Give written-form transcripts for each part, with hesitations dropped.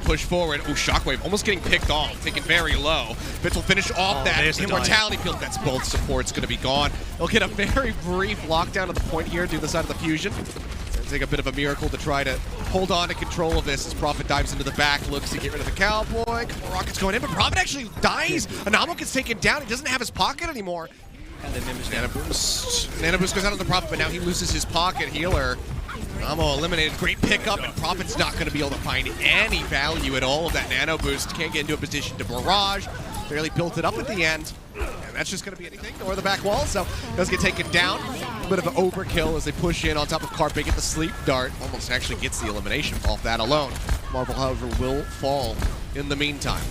push forward. Oh, Shockwave almost getting picked off, taken very low. Fitz will finish off that Immortality Field. That's both supports going to be gone. They'll get a very brief lockdown of the point here to the side of the Fusion. It'll take a bit of a miracle to try to hold on to control of this as Prophet dives into the back, looks to get rid of the Cowboy. A couple rockets going in, but Prophet actually dies. Anamo gets taken down. He doesn't have his pocket anymore. And then Nana Boost. Nana Boost goes out on the Prophet, but now he loses his pocket healer. Namo eliminated. Great pickup, and Prophet's not going to be able to find any value at all of that Nano Boost. Can't get into a position to barrage. Barely built it up at the end. And that's just going to be anything, or the back wall, so does get taken down. A bit of an overkill as they push in on top of Carpe, get the sleep dart. Almost actually gets the elimination off that alone. Marvel, however, will fall in the meantime.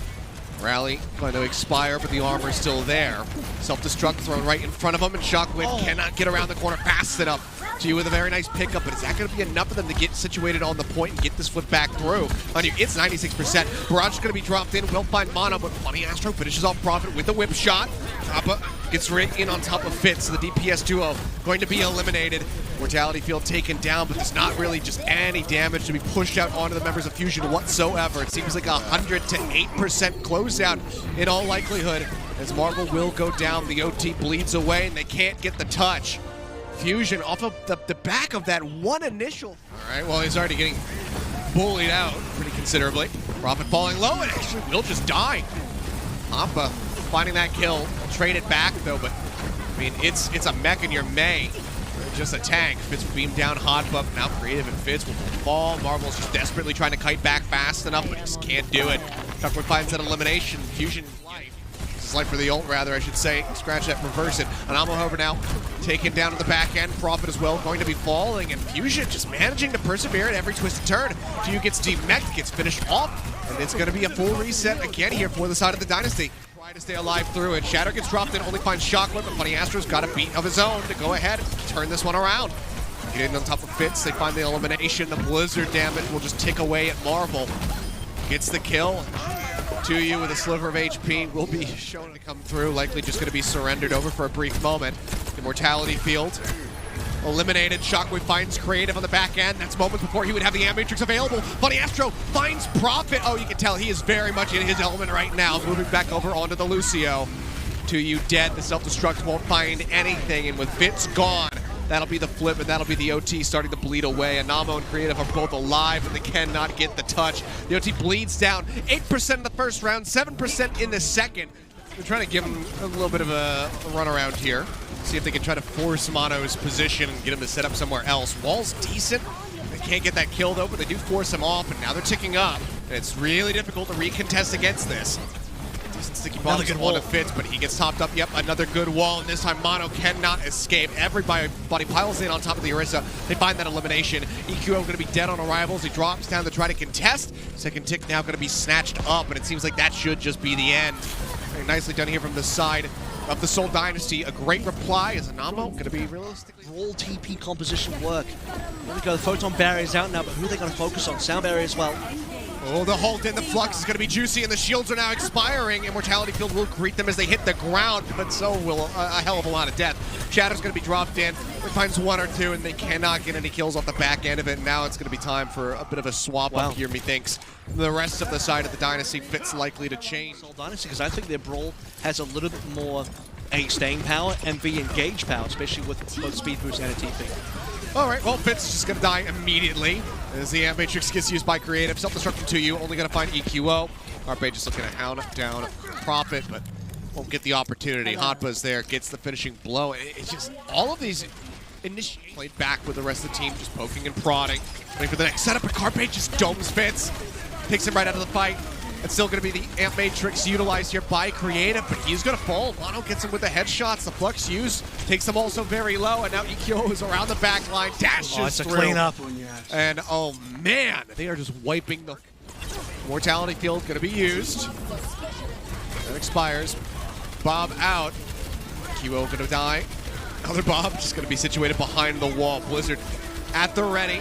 Rally going to expire, but the armor is still there. Self-destruct thrown right in front of him, and Shockwave cannot get around the corner fast enough. G with a very nice pickup, but is that going to be enough for them to get situated on the point and get this flip back through? On you, it's 96%. Barrage is going to be dropped in. Will find Mono, but Funny Astro finishes off Prophet with a whip shot. Kappa gets right in on top of Fitz. The DPS duo going to be eliminated. Mortality Field taken down, but there's not really just any damage to be pushed out onto the members of Fusion whatsoever. It seems like a 100 to 8% closeout in all likelihood, as Marvel will go down. The OT bleeds away, and they can't get the touch. Fusion off of the back of that one initial. All right, well, he's already getting bullied out pretty considerably. Prophet falling low, and actually will just die. Appa finding that kill. Trade it back, though, but, I mean, it's a mech in your May. Just a tank. Fitz will beam down hot buff. Now Creative and Fitz will fall. Marvel's just desperately trying to kite back fast enough, but just can't do it. Tuckwood finds that elimination. Fusion life. This is life for the ult, rather, I should say. Scratch that, reverse it. Anamo, however, now taken down to the back end. Prophet as well, going to be falling, and Fusion just managing to persevere at every twist and turn. Few gets demeched, gets finished off, and it's going to be a full reset again here for the side of the Dynasty. Try to stay alive through it. Shatter gets dropped in, only finds Shockwave, but Funny Astro's got a beat of his own to go ahead and turn this one around. Get in on top of Fitz, they find the elimination. The blizzard damage will just tick away at Marvel. Gets the kill. To you with a sliver of HP will be shown to come through, likely just going to be surrendered over for a brief moment. Immortality Field eliminated. Shockwave finds Creative on the back end. That's moments before he would have the Matrix available. Funny Astro finds Prophet. Oh, you can tell he is very much in his element right now. Moving back over onto the Lucio. To you dead. The self-destruct won't find anything, and with Fitz gone, that'll be the flip, and that'll be the OT starting to bleed away. Anamo and Creative are both alive, but they cannot get the touch. The OT bleeds down. 8% in the first round, 7% in the second. They're trying to give him a little bit of a runaround here. See if they can try to force Mono's position and get him to set up somewhere else. Wall's decent. They can't get that kill, though, but they do force him off, and now they're ticking up. And it's really difficult to recontest against this. Decent sticky ball to one to Fitz, but he gets topped up. Yep, another good wall, and this time Mono cannot escape. Everybody piles in on top of the Orisa. They find that elimination. EQO going to be dead on arrivals. He drops down to try to contest. Second tick now going to be snatched up, and it seems like that should just be the end. Very nicely done here from the side of the Seoul Dynasty. A great reply as Anamo going to be realistically. All TP composition work. There we go, the photon barrier's out now, but who are they going to focus on? Sound barrier as well. Oh, the Halt and the Flux is going to be juicy, and the shields are now expiring. Immortality Field will greet them as they hit the ground, but so will a hell of a lot of death. Shadow's going to be dropped in. It finds one or two, and they cannot get any kills off the back end of it. Now it's going to be time for a bit of a swap up here, methinks. The rest of the side of the Dynasty Fitz likely to change. Seoul Dynasty, because I think their brawl has a little bit more A, staying power, and B, engage power, especially with both speed boost and a TP. All right, well, Fitz is just going to die immediately as the Amp Matrix gets used by Creative. Self-destruction to you, only going to find EQO. Carpe just looking to hound down Prophet, but won't get the opportunity. Hotba's there, gets the finishing blow. It's just all of these initiate played back with the rest of the team, just poking and prodding. Waiting for the next setup, but Carpe just domes Fitz. Takes him right out of the fight. It's still going to be the Amp Matrix utilized here by Creative, but he's going to fall. Mono gets him with the headshots. The Flux use takes them also very low, and now EQO is around the back line, dashes through. Clean up. And oh man, they are just wiping the Mortality Field. Going to be used. That expires. Bob out. EQO going to die. Another Bob just going to be situated behind the wall. Blizzard at the ready.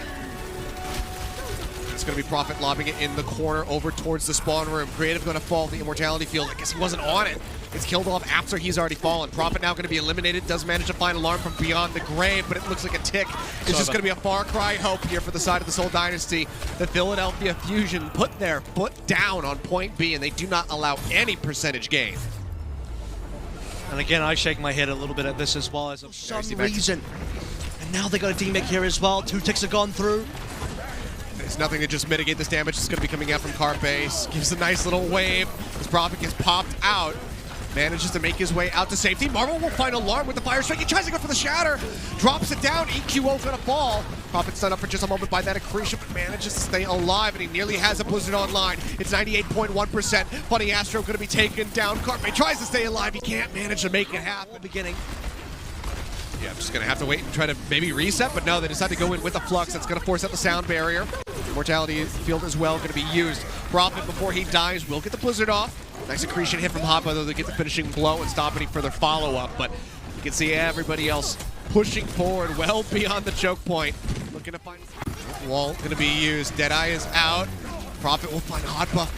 It's going to be Prophet lobbing it in the corner over towards the spawn room. Creative going to fall the Immortality Field. I guess he wasn't on it. It's killed off after he's already fallen. Prophet now going to be eliminated. Does manage to find Alarm from beyond the grave, but it looks like a tick. It's just going to be a far cry hope here for the side of the Seoul Dynasty. The Philadelphia Fusion put their foot down on point B, and they do not allow any percentage gain. And again, I shake my head a little bit at this as well, as of some reason. And now they got a D-Mech here as well. 2 ticks have gone through. There's nothing to just mitigate this damage. It's going to be coming out from Carpace. Gives a nice little wave. As Prophet gets popped out. Manages to make his way out to safety. Marvel will find Alarm with the fire strike. He tries to go for the shatter. Drops it down. EQO's going to fall. Prophet's done up for just a moment by that accretion, but manages to stay alive, and he nearly has a Blizzard online. It's 98.1%. Funny Astro going to be taken down. Carpace tries to stay alive. He can't manage to make it happen. Beginning. Yeah, I'm just going to have to wait and try to maybe reset, but no, they decide to go in with a Flux. That's going to force out the sound barrier. Mortality field as well going to be used. Prophet, before he dies, will get the Blizzard off. Nice accretion hit from Hoppa, though, they get the finishing blow and stop any further follow-up, but you can see everybody else pushing forward well beyond the choke point. Looking to find wall going to be used. Deadeye is out. Prophet will find Hoppa.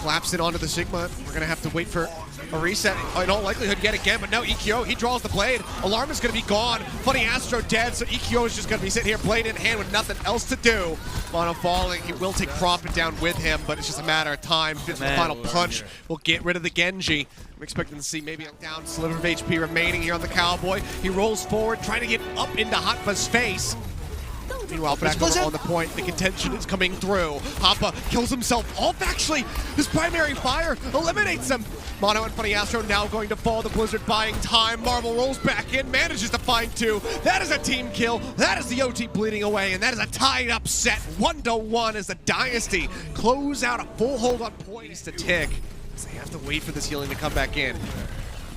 Collapse it onto the Sigma. We're going to have to wait for a reset. In all likelihood, yet again, but no, EQO, he draws the blade. Alarm is going to be gone. Funny Astro dead, so EQO is just going to be sitting here, blade in hand with nothing else to do. Mono falling, he will take Prophet down with him, but it's just a matter of time. Fits the final punch will get rid of the Genji. I'm expecting to see maybe a down sliver of HP remaining here on the Cowboy. He rolls forward, trying to get up into Hotpa's face. Meanwhile, back over on the point, the contention is coming through. Hoppa kills himself off, actually. His primary fire eliminates him. Mono and Funny Astro now going to fall. The Blizzard buying time. Marvel rolls back in, manages to find 2. That is a team kill. That is the OT bleeding away, and that is a tied up set. 1-1 as the Dynasty close out a full hold on points to tick. So they have to wait for this healing to come back in.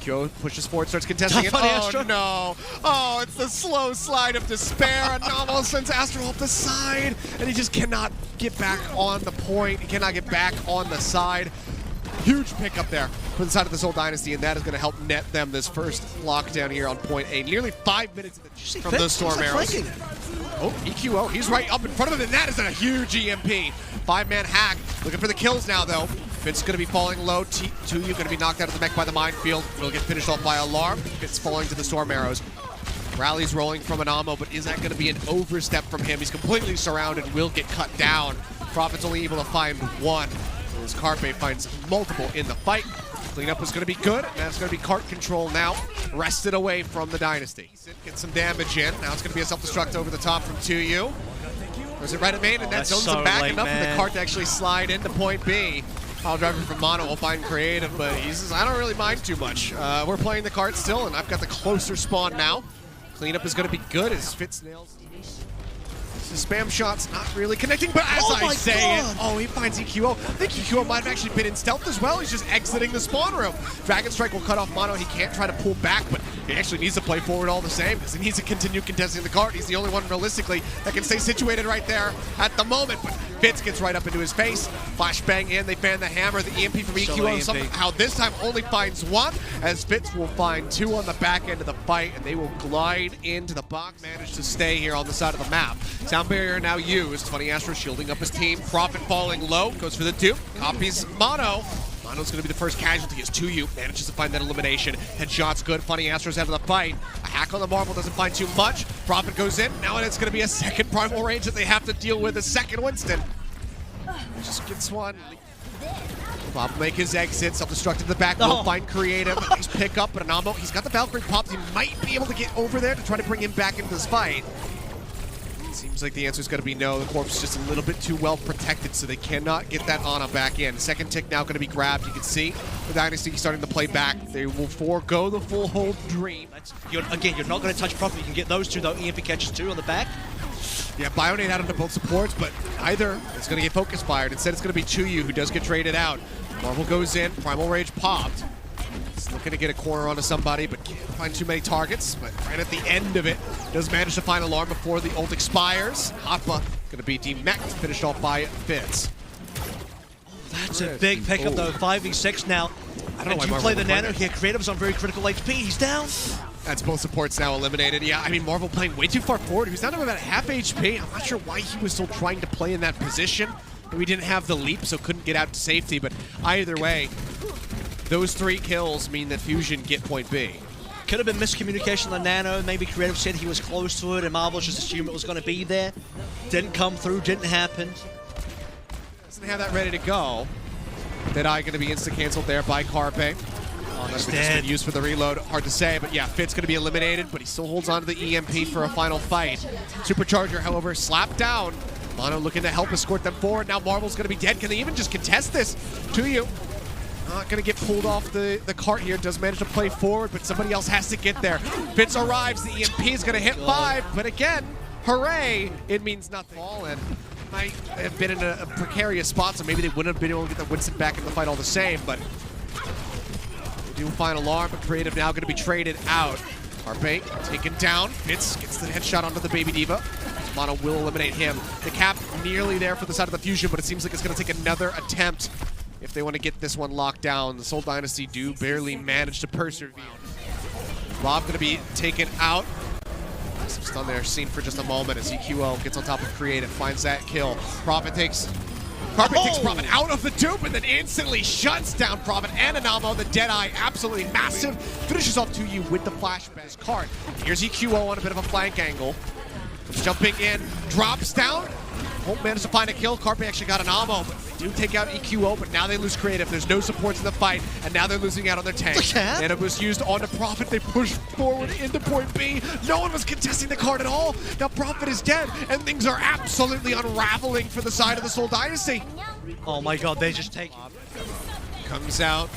Kyo pushes forward, starts contesting it. Oh no! Oh, it's the slow slide of despair. Anomal sends Astro off the side, and he just cannot get back on the point. He cannot get back on the side. Huge pickup there for the side of the Seoul Dynasty, and that is going to help net them this first lockdown here on point A. Nearly 5 minutes from those storm arrows. Oh, EQO, he's right up in front of him, and that is a huge EMP. 5-man hack, looking for the kills now, though. Fitz going to be falling low. Tuyu going to be knocked out of the mech by the minefield. Will get finished off by Alarm. Fitz falling to the storm arrows. Rally's rolling from an ammo, but is that going to be an overstep from him? He's completely surrounded, will get cut down. Prophet's only able to find 1. As Carpe finds multiple in the fight. Cleanup is going to be good, and that's going to be cart control now. Wrested away from the Dynasty. Get some damage in. Now it's going to be a self-destruct over the top from Tuyu. There's it right at main, and that zones him back enough for the cart to actually slide into point B. Pile driver from Mono will find creative, but he says, I don't really mind too much. We're playing the cart still, and I've got the closer spawn now. Cleanup is going to be good as Fitz nails. The spam shot's not really connecting, but as I say it, oh, he finds EQO. I think EQO might have actually been in stealth as well. He's just exiting the spawn room. Dragon Strike will cut off Mono. He can't try to pull back, but he actually needs to play forward all the same because he needs to continue contesting the cart. He's the only one realistically that can stay situated right there at the moment, but Fitz gets right up into his face. Flashbang in, they fan the hammer. The EMP from EQO somehow this time only finds 1, as Fitz will find 2 on the back end of the fight, and they will glide into the box. Manage to stay here on the side of the map. Sound barrier now used. Funny Astro shielding up his team. Prophet falling low, goes for the dupe. Copies Mono. Mono's going to be the first casualty as Tuyu manages to find that elimination. Headshot's good. Funny Astro's out of the fight. A hack on the Marvel doesn't find too much. Prophet goes in. Now it's going to be a second primal range that they have to deal with. A second Winston. Just gets one. Bob make his exit. Self-destruct to the back. Will find creative. Nice pick up, but Anamo, he's got the Valkyrie popped. He might be able to get over there to try to bring him back into this fight. Seems like the answer's going to be no. The corpse is just a little bit too well protected, so they cannot get that Ana back in. Second tick now going to be grabbed. You can see the Dynasty starting to play back. They will forego the full hold dream. Again, you're not going to touch Prophet. You can get those 2, though. EMP catches 2 on the back. Yeah, Bionate out into both supports, but either is going to get focus fired. Instead, it's going to be Chuyu who does get traded out. Marvel goes in. Primal Rage popped. He's looking to get a corner onto somebody, but can't find too many targets. But right at the end of it, does manage to find Alarm before the ult expires. Hoppa going to be demeched, finished off by Fitz. That's a big pickup, though. 5v6 now. I don't know why you play the Nano here. Creative's on very critical HP. He's down. That's both supports now eliminated. Yeah, I mean, Marvel playing way too far forward. He was down to about half HP. I'm not sure why he was still trying to play in that position. We didn't have the leap, so couldn't get out to safety. But either way, those 3 kills mean that Fusion get point B. Could have been miscommunication on Nano. Maybe Creative said he was close to it and Marvel just assumed it was going to be there. Didn't come through, didn't happen. Doesn't have that ready to go. Deadeye going to be insta-canceled there by Carpe. Oh, he's Just dead. been used for the reload. Hard to say, but yeah, Fitz going to be eliminated, but he still holds on to the EMP for a final fight. Supercharger, however, slapped down. Mono looking to help escort them forward. Now Marvel's going to be dead. Can they even just contest this? To you. Not going to get pulled off the cart here. Does manage to play forward, but somebody else has to get there. Fitz arrives. The EMP is going to hit 5, but again, hooray, it means nothing. And might have been in a precarious spot, so maybe they wouldn't have been able to get the Winston back in the fight all the same, but they do find Alarm, but Creative now going to be traded out. Carpe taken down. Fitz gets the headshot onto the Baby Diva. Mono will eliminate him. The cap nearly there for the side of the Fusion, but it seems like it's going to take another attempt if they want to get this one locked down. The Seoul Dynasty do barely manage to persevere. Rob going to be taken out. Some stun there seen for just a moment as EQO gets on top of Creative, finds that kill. Prophet takes Prophet out of the dupe and then instantly shuts down Prophet and Anamo. The Deadeye, absolutely massive. Finishes off 2U with the flashbang card. Here's EQO on a bit of a flank angle. Jumping in, drops down. Won't manage to find a kill. Carpe actually got an ammo, but they do take out EQO, but now they lose Creative. There's no supports in the fight, and now they're losing out on their tank. Nano boost used onto Prophet. They push forward into point B. No one was contesting the card at all. Now Prophet is dead, and things are absolutely unraveling for the side of the Seoul Dynasty. Oh my god, they just take... Comes out.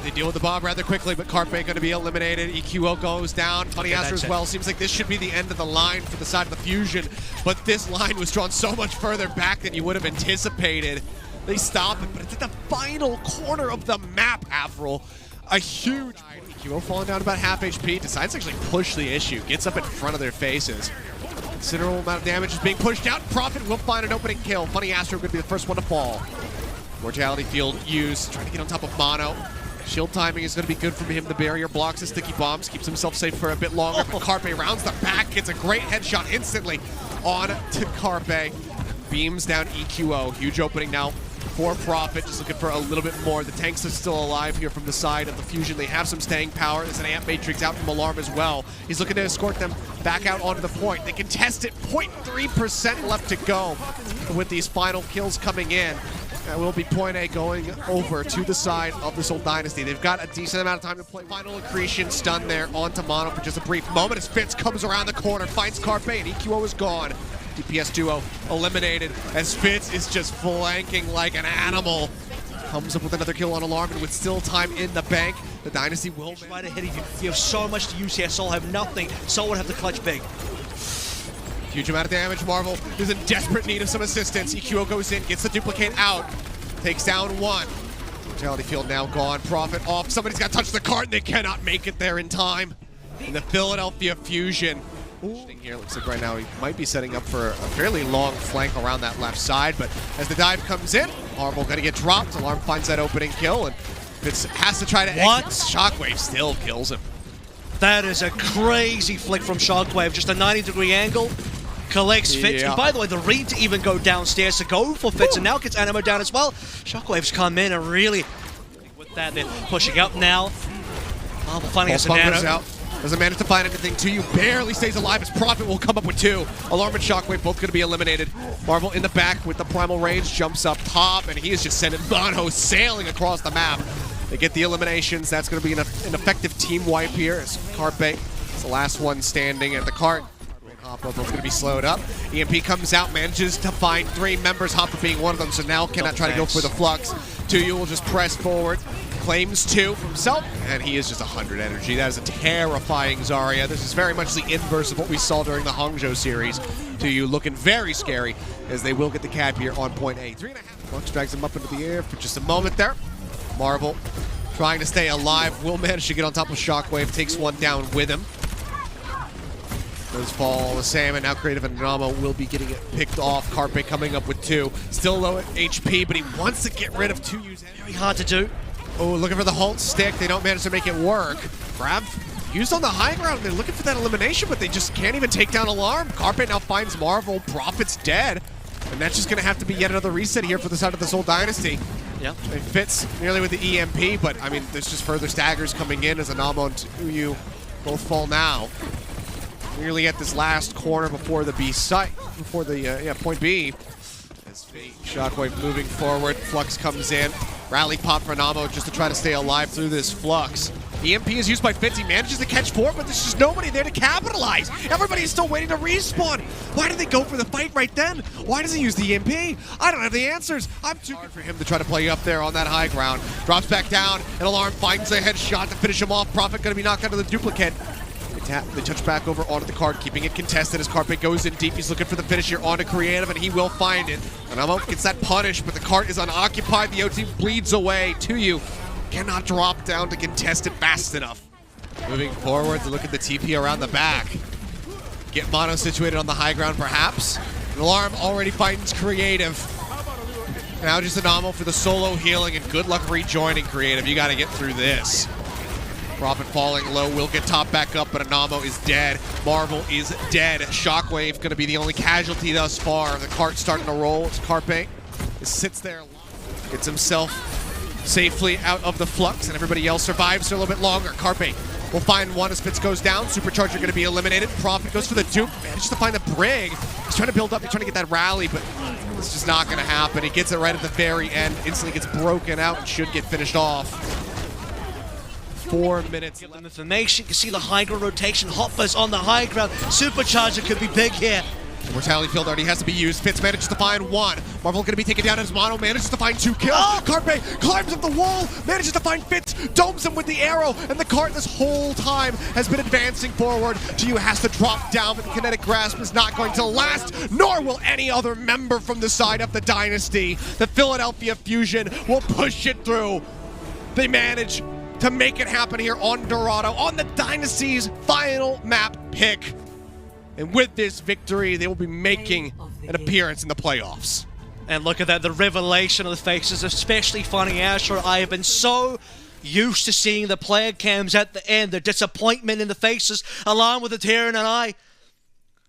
They deal with the bomb rather quickly, but Carpe going to be eliminated. EQO goes down. Funny Astro as well. Seems like this should be the end of the line for the side of the Fusion, but this line was drawn so much further back than you would have anticipated. They stop it, but it's at the final corner of the map, Avril. A huge... EQO falling down about half HP. Decides to actually push the issue. Gets up in front of their faces. Considerable amount of damage is being pushed out. Prophet will find an opening kill. Funny Astro going to be the first one to fall. Mortality field used, trying to get on top of Mono. Shield timing is going to be good from him. The barrier blocks the sticky bombs, keeps himself safe for a bit longer. But Carpe rounds the back, gets a great headshot instantly on to Carpe. Beams down EQO. Huge opening now for Prophet, just looking for a little bit more. The tanks are still alive here from the side of the Fusion. They have some staying power. There's an Amp Matrix out from Alarm as well. He's looking to escort them back out onto the point. They contest it, 0.3% left to go with these final kills coming in. That will be point A going over to the side of the Seoul Dynasty. They've got a decent amount of time to play. Final accretion stun there onto Mono for just a brief moment as Fitz comes around the corner, finds Carpe, and EQO is gone. DPS duo eliminated as Fitz is just flanking like an animal. Comes up with another kill on Alarm, and with still time in the bank, the Dynasty will right ahead of you. You have so much to use here. Seoul have nothing. Seoul would have to clutch big. Huge amount of damage. Marvel is in desperate need of some assistance. EQO goes in, gets the duplicate out, takes down one. Mortality field now gone. Prophet off. Somebody's got to touch the cart, and they cannot make it there in time. In the Philadelphia Fusion. Here looks like right now he might be setting up for a fairly long flank around that left side, but as the dive comes in, Marvel gonna get dropped. Alarm finds that opening kill, and Fitz has to try to exit. Shockwave still kills him. That is a crazy flick from Shockwave. Just a 90-degree angle. Collects Fitz. And by the way, the read to even go downstairs to go for Fitz, and now gets Animo down as well. Shockwave's come in and really... With that, they're pushing up now. Marvel finding us a Nano. Doesn't manage to find anything. 2U barely stays alive as Prophet will come up with 2. Alarm and Shockwave both going to be eliminated. Marvel in the back with the primal range, jumps up top, and he is just sending Mono sailing across the map. They get the eliminations. That's going to be an effective team wipe here as Carpe is the last one standing at the cart. Hopper both going to be slowed up. EMP comes out, manages to find 3 members, Hopper being one of them, so now cannot try to go for the flux. 2U will just press forward. Claims 2 for himself, and he is just 100 energy. That is a terrifying Zarya. This is very much the inverse of what we saw during the Hangzhou series. 2U looking very scary as they will get the cap here on point A. 3.5. Flux drags him up into the air for just a moment there. Marvel trying to stay alive, will manage to get on top of Shockwave, takes one down with him. Does fall all the same, and now Creative and Namo will be getting it picked off. Carpe coming up with 2. Still low at HP, but he wants to get rid of 2U's. Very hard to do. Oh, looking for the halt stick. They don't manage to make it work. Grab used on the high ground. They're looking for that elimination, but they just can't even take down Alarm. Carpe now finds Marvel. Prophet's dead. And that's just going to have to be yet another reset here for the side of the Seoul Dynasty. Yeah. It fits nearly with the EMP, but I mean, there's just further staggers coming in as Anamo and Uyu both fall now. Nearly at this last corner before the B site, before the point B. As Shockwave moving forward, Flux comes in. Rally pop for Anamo just to try to stay alive through this Flux. EMP is used by Fitz. He manages to catch 4, but there's just nobody there to capitalize. Everybody is still waiting to respawn. Why did they go for the fight right then? Why does he use the EMP? I don't have the answers. I'm too hard for him to try to play up there on that high ground. Drops back down, and Alarm finds a headshot to finish him off. Prophet going to be knocked out of the duplicate. They touch back over onto the card, keeping it contested as Carpe goes in deep. He's looking for the finish here onto Creative, and he will find it. Anamo gets that punish, but the cart is unoccupied. The OT bleeds away to you. Cannot drop down to contest it fast enough. Moving forward to look at the TP around the back. Get Mono situated on the high ground, perhaps. An Alarm already finds Creative. Now just Anamo for the solo healing, and good luck rejoining Creative. You got to get through this. Prophet falling low, will get top back up, but Anamo is dead. Marvel is dead. Shockwave going to be the only casualty thus far. The cart's starting to roll. It's Carpe. It sits there, gets himself safely out of the Flux, and everybody else survives for a little bit longer. Carpe will find one as Fitz goes down. Supercharger going to be eliminated. Prophet goes for the dupe. Manages to find the Brig. He's trying to build up. He's trying to get that rally, but it's just not going to happen. He gets it right at the very end. Instantly gets broken out and should get finished off. 4 minutes left. Information, you can see the high ground rotation. Hopper's on the high ground. Supercharger could be big here. The mortality field already has to be used. Fitz manages to find 1. Marvel going to be taken down as Mono manages to find 2 kills. Oh! Carpe climbs up the wall, manages to find Fitz, domes him with the arrow, and the cart this whole time has been advancing forward. Gio has to drop down, but the kinetic grasp is not going to last, nor will any other member from the side of the Dynasty. The Philadelphia Fusion will push it through. They manage to make it happen here on Dorado, on the Dynasty's final map pick. And with this victory, they will be making an appearance in the playoffs. And look at that, the revelation of the faces, especially finding Asher. I have been so used to seeing the player cams at the end, the disappointment in the faces, along with the Terran and I.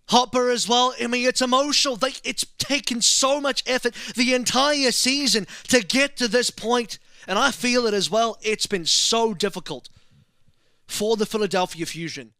Hopper as well. I mean, it's emotional. It's taken so much effort the entire season to get to this point. And I feel it as well. It's been so difficult for the Philadelphia Fusion.